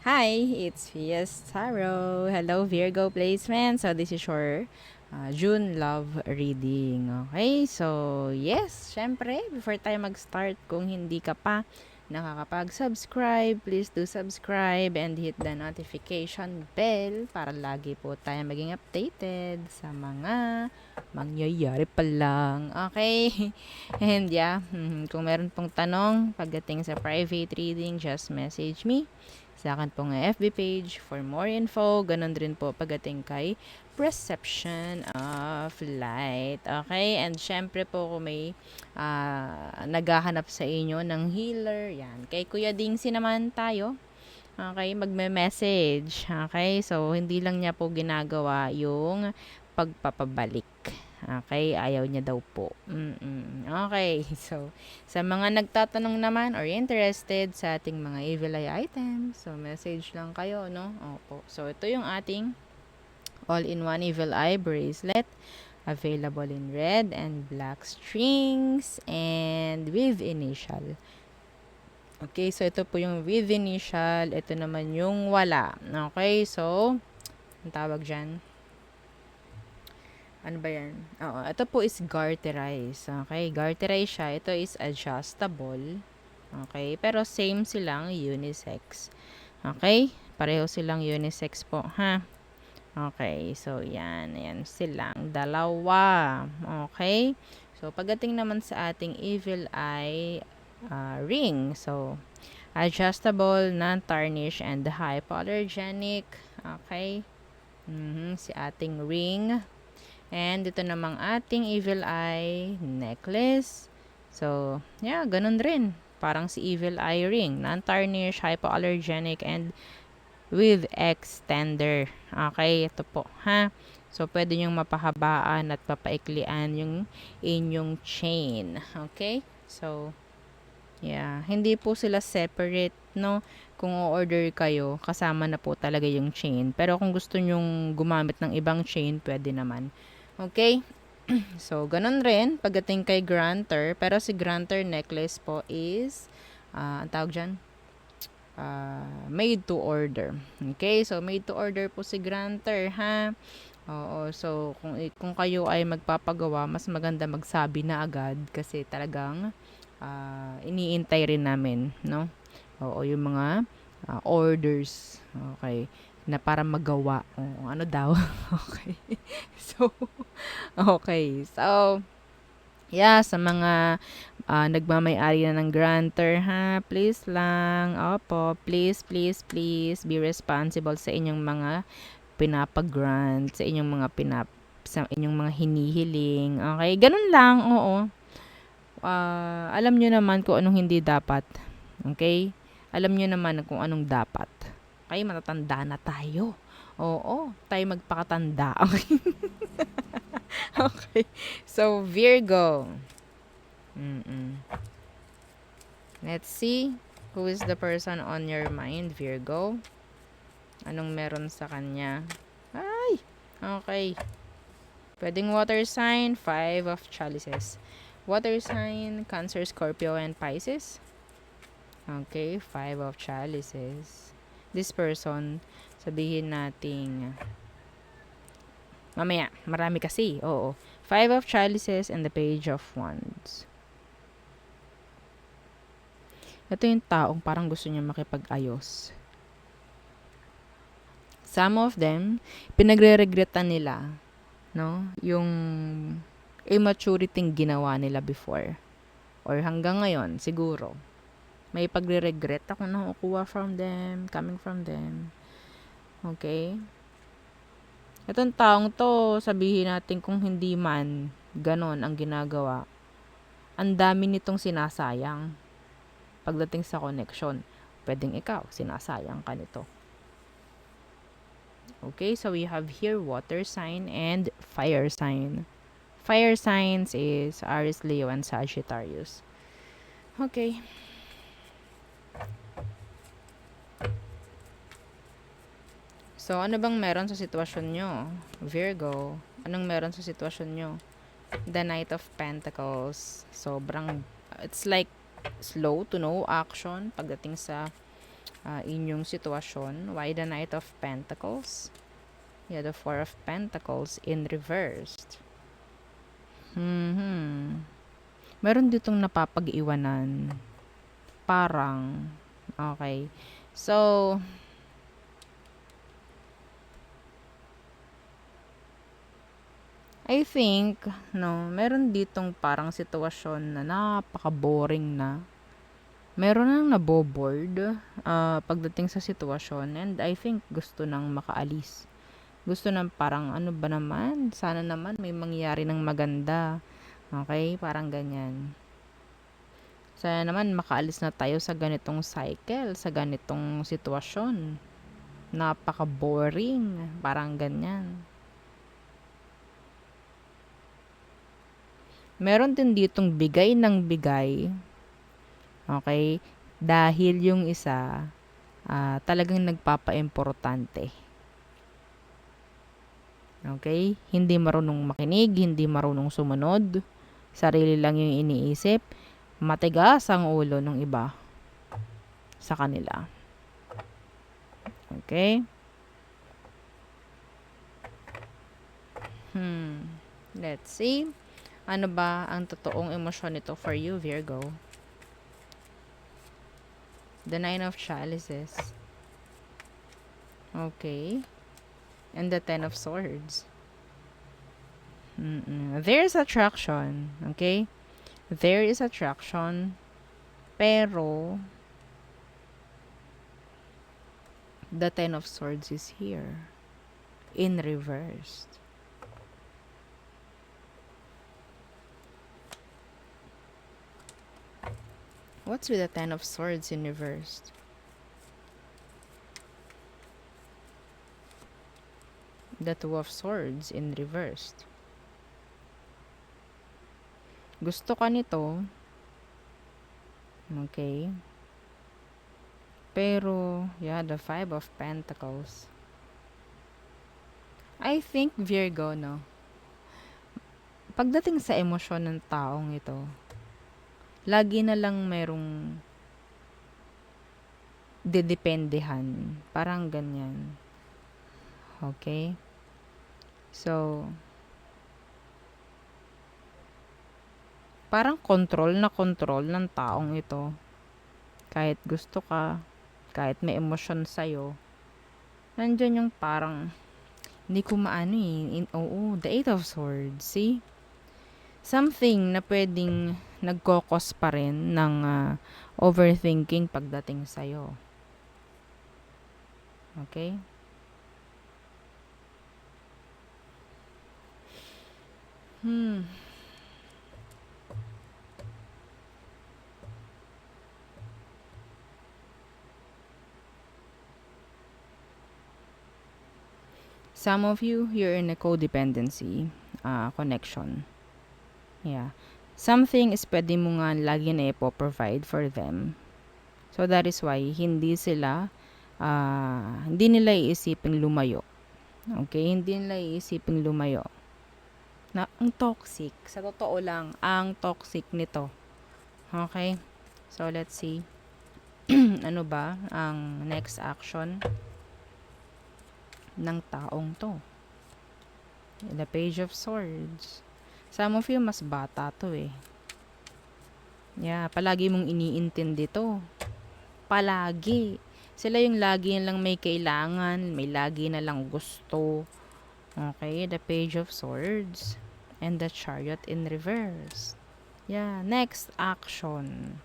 Hi, it's Fias Tarot. Hello, Virgo placement. So, this is your June love reading. Okay, so yes, syempre, before tayo mag-start, kung hindi ka pa nakakapag-subscribe, please do subscribe and hit the notification bell para lagi po tayo maging updated sa mga mangyayari pa lang. Okay? And yeah, kung meron pong tanong pagdating sa private reading, just message me sa akin pong FB page for more info. Ganon din po pagdating kay perception of light. Okay? And syempre po kung may naghahanap sa inyo ng healer, yan. Kay Kuya Dingsi naman tayo. Okay, magme-message. Okay, so hindi lang niya po ginagawa yung pagpapabalik. Okay, ayaw niya daw po. Okay, so sa mga nagtatanong naman or interested sa ating mga evil eye items, so message lang kayo, no? Opo. So ito yung ating all-in-one evil eye bracelet. Available in red and black strings and with initial. Okay, so ito po yung with initial. Ito naman yung wala. Okay, so, ang tawag dyan. Ano ba yan? Oo, ito po is garterize. Okay, garterize siya. Ito is adjustable. Okay, pero same silang unisex. Okay, pareho silang unisex po, ha? Okay, so yan. Yan silang dalawa. Okay, so pagdating naman sa ating evil eye ring. So, adjustable, non-tarnish, and hypoallergenic. Okay. Si ating ring. And ito namang ating evil eye necklace. So, yeah, ganun rin. Parang si evil eye ring. Non-tarnish, hypoallergenic, and with extender. Okay, ito po, ha? So, pwede nyong mapahabaan at papaiklian yung inyong chain. Okay? So, yeah, hindi po sila separate, no? Kung o-order kayo, kasama na po talaga yung chain. Pero kung gusto nyong gumamit ng ibang chain, pwede naman. Okay? So, ganun rin pagdating kay Granter. Pero si Granter necklace po is, ang tawag dyan, made to order. Okay? So, made to order po si Granter, ha? Oo, so kung kayo ay magpapagawa, mas maganda magsabi na agad kasi talagang iniintay rin namin, no? Oo, yung mga orders. Okay. Na para magawa. Oo, ano daw? Okay. So, okay. So, yeah, sa mga nagmamay-ari na ng grantor, ha, please lang, opo, please, please, please, be responsible sa inyong mga pinapag-grant, sa inyong mga hinihiling. Okay, ganun lang, oo. Alam nyo naman kung anong hindi dapat. Okay? Alam nyo naman kung anong dapat. Okay, matatanda na tayo. Oo, tayo magpakatanda. Okay? Okay. So, Virgo. Mm-mm. Let's see who is the person on your mind, Virgo. Anong meron sa kanya? Ay! Okay. Pwedeng water sign, 5 of chalices. Water sign, Cancer, Scorpio, and Pisces. Okay, 5 of chalices. This person, sabihin nating, mamaya, marami kasi, oo. 5 of chalices and the page of wands. Ito yung taong parang gusto niya makipag-ayos. Some of them, pinagre-regretan nila, no? Yung immaturity ginawa nila before. Or hanggang ngayon, siguro. May pagre-regret ako nakukuha from them, coming from them. Okay? Itong taong to, sabihin natin kung hindi man ganon ang ginagawa, ang dami nitong sinasayang pagdating sa connection. Pwedeng ikaw, sinasayang ka nito. Okay, so we have here water sign and fire sign. Fire signs is Aries, Leo, and Sagittarius. Okay. So, ano bang meron sa sitwasyon nyo? Virgo, anong meron sa sitwasyon nyo? The Knight of Pentacles. Sobrang, it's like slow to no action pagdating sa inyong sitwasyon. Why the Knight of Pentacles? Yeah, the Four of Pentacles in reversed. Meron ditong napapag-iwanan. Parang, okay. So, I think, no, meron ditong parang sitwasyon na napaka-boring na. Meron nang naboboard pagdating sa sitwasyon, and I think gusto nang makaalis. Gusto nang parang ano ba naman, sana naman may mangyari ng maganda. Okay, parang ganyan. Sana naman makaalis na tayo sa ganitong cycle, sa ganitong sitwasyon. Napaka-boring, parang ganyan. Meron din ditong bigay ng bigay. Okay? Dahil yung isa, talagang nagpapa-importante. Okay? Hindi marunong makinig, hindi marunong sumunod. Sarili lang yung iniisip. Matigas ang ulo ng iba sa kanila. Okay? Let's see. Ano ba ang totoong emosyon nito for you, Virgo? The Nine of Chalices. Okay. And the Ten of Swords. There's attraction. Okay? There is attraction. Pero, the Ten of Swords is here. In reversed. What's with the Ten of Swords in reversed? The Two of Swords in reversed. Gusto ka nito. Okay. Pero, yeah, the Five of Pentacles. I think, Virgo, no? Pagdating sa emosyon ng taong ito, lagi na lang merong dedependehan. Parang ganyan. Okay? So, parang control ng taong ito. Kahit gusto ka, kahit may emosyon sa'yo, nandyan yung parang, hindi ko maano eh. The Eight of Swords. See? Something na pwedeng nagkokos pa rin ng overthinking pagdating sa'yo. Okay? Some of you, you're in a codependency connection. Yeah. Something is pwede mo nga lagi na ipo-provide for them. So that is why hindi nila iisiping lumayo. Okay? Hindi nila iisiping lumayo. Na ang toxic, sa totoo lang, ang toxic nito. Okay? So let's see. Ano ba ang next action ng taong to? The Page of Swords. Some of you, mas bata to eh. Yeah, palagi mong iniintindi to. Palagi. Sila yung lagi lang may kailangan, may lagi na lang gusto. Okay, the Page of Swords. And the Chariot in reverse. Yeah, next action.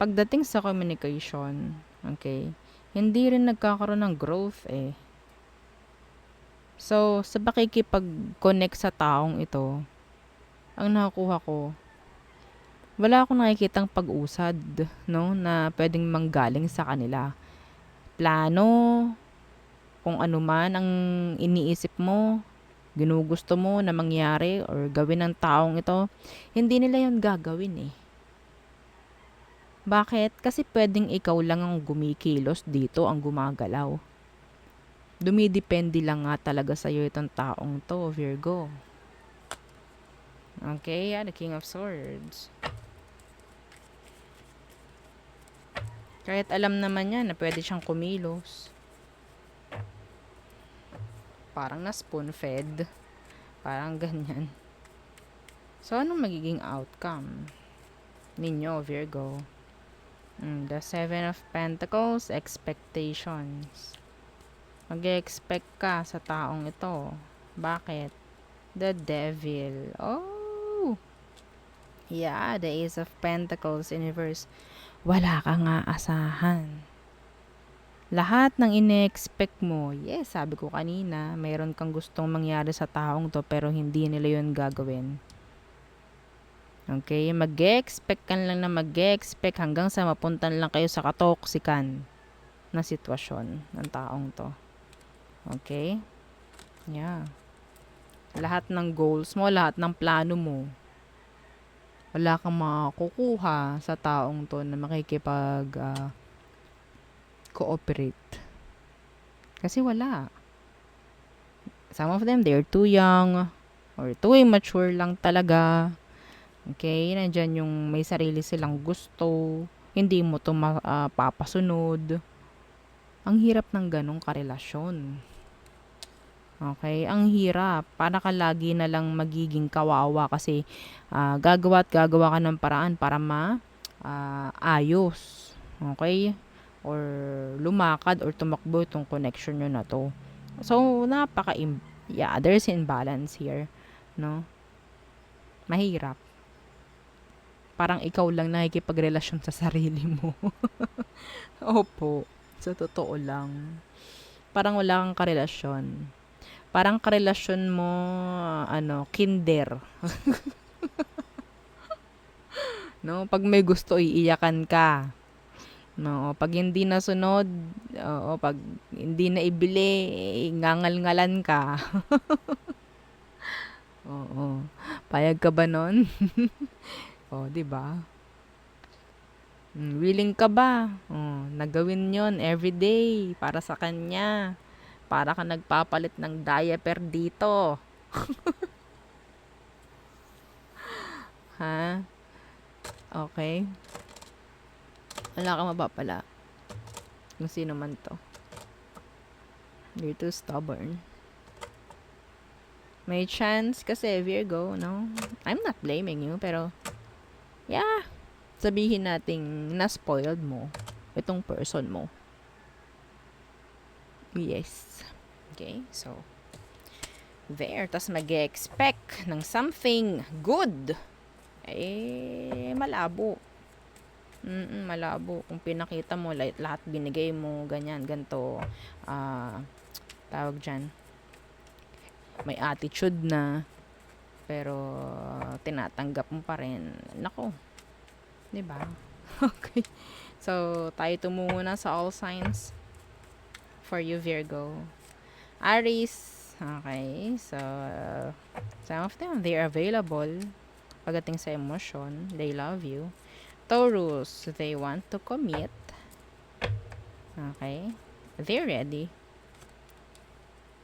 Pagdating sa communication, okay, hindi rin nagkakaroon ng growth eh. So, sa pakikipag-connect sa taong ito, ang nakukuha ko, wala akong nakikitang pag-usad, no, na pwedeng manggaling sa kanila. Plano, kung ano man ang iniisip mo, ginugusto mo na mangyari or gawin ng taong ito, hindi nila yun gagawin eh. Bakit? Kasi pwedeng ikaw lang ang gumikilos dito, ang gumagalaw. Dumidepende lang nga talaga sa'yo itong taong to, Virgo. Okay, yeah, the King of Swords. Kahit alam naman niya na pwede siyang kumilos. Parang na spoon-fed. Parang ganyan. So, anong magiging outcome ninyo, Virgo? The Seven of Pentacles, expectations. Mag-expect ka sa taong ito. Bakit? The Devil. Oh! Yeah, the Ace of Pentacles in reverse. Wala kang aasahan. Lahat ng ine-expect mo, yes, sabi ko kanina, mayroon kang gustong mangyari sa taong to pero hindi nila yun gagawin. Okay, mag-expect ka lang na mag-expect hanggang sa mapuntan lang kayo sa katoksikan na sitwasyon ng taong to. Okay? Yeah. Lahat ng goals mo, lahat ng plano mo, wala kang makukuha sa taong to na makikipag cooperate. Kasi wala. Some of them, they're too young or too immature lang talaga. Okay? Nandyan yung may sarili silang gusto. Hindi mo to papasunod. Ang hirap ng ganong karelasyon. Okay? Ang hirap. Para ka lagi na lang magiging kawawa kasi gagawa at gagawa ka ng paraan para ayos. Okay? Or lumakad or tumakbo itong connection nyo na to. So, there's imbalance here. No? Mahirap. Parang ikaw lang nakikipagrelasyon sa sarili mo. Opo. Sa totoo lang. Parang wala kang karelasyon. Parang karelasyon mo, kinder. No? Pag may gusto, iiyakan ka. No, pag hindi nasunod, pag hindi na ibili, ngangal-ngalan ka. Oo. Payag ka ba nun? O, di ba? Willing ka ba? Nagawin yon everyday para sa kanya. Para ka nagpapalit ng diaper dito. Ha? Okay. Wala ka mapapala. Kung sino man to. You're too stubborn. May chance kasi, Virgo, no? I'm not blaming you, pero yeah, sabihin nating na-spoiled mo itong person mo. Yes. Okay, so there. Tas mag-expect ng something good. Malabo. Malabo. Kung pinakita mo, lahat binigay mo, ganyan, ganito, tawag dyan, may attitude na, pero tinatanggap mo pa rin. Nako. Diba? Okay. So, tayo tumungo na sa all signs for you, Virgo. Aries. Okay. So, some of them, they're available. Pagdating sa emotion, they love you. Taurus, they want to commit. Okay. They're ready.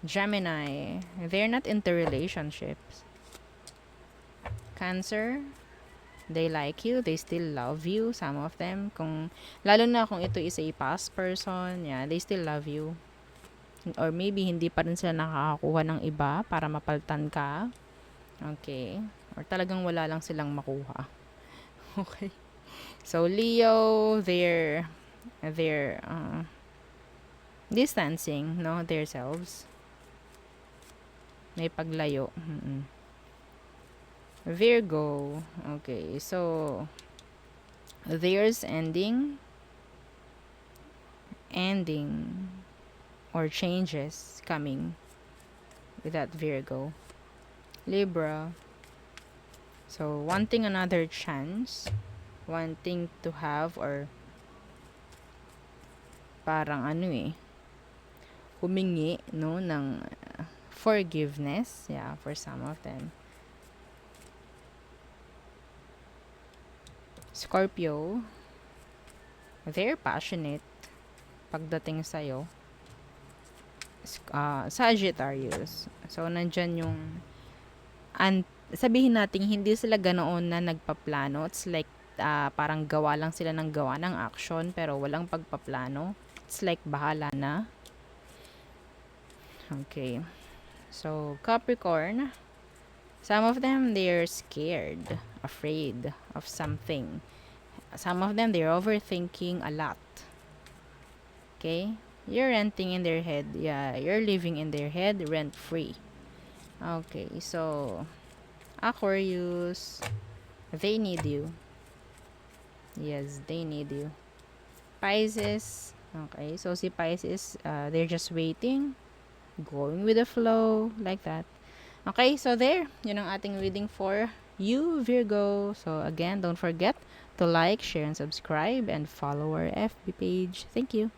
Gemini, they're not into relationships. Cancer, they like you, they still love you, some of them. Lalo na kung ito is a past person, yeah, they still love you. Or maybe hindi pa rin sila nakakakuha ng iba para mapaltan ka. Okay. Or talagang wala lang silang makuha. Okay. So, Leo, they're distancing, no, themselves. May paglayo. Virgo, okay, so there's ending or changes coming with that Virgo. Libra, so wanting another chance, wanting to have, or parang humingi, no, ng forgiveness, yeah, for some of them. Scorpio, they're passionate pagdating sa'yo. Sagittarius, so nandyan yung sabihin natin hindi sila ganoon na nagpaplano. It's like parang gawa lang sila ng gawa ng action pero walang pagpaplano. It's like bahala na. Okay. So, Capricorn, some of them they're scared, afraid of something. Some of them they're overthinking a lot. Okay? You're renting in their head. Yeah, you're living in their head rent free. Okay, so Aquarius, they need you. Yes, they need you. Pisces, okay, so si Pisces, they're just waiting, going with the flow, like that. Okay, so there, yun ang ating reading for you, Virgo. So again, don't forget to like, share, and subscribe, and follow our FB page. Thank you.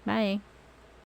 Bye.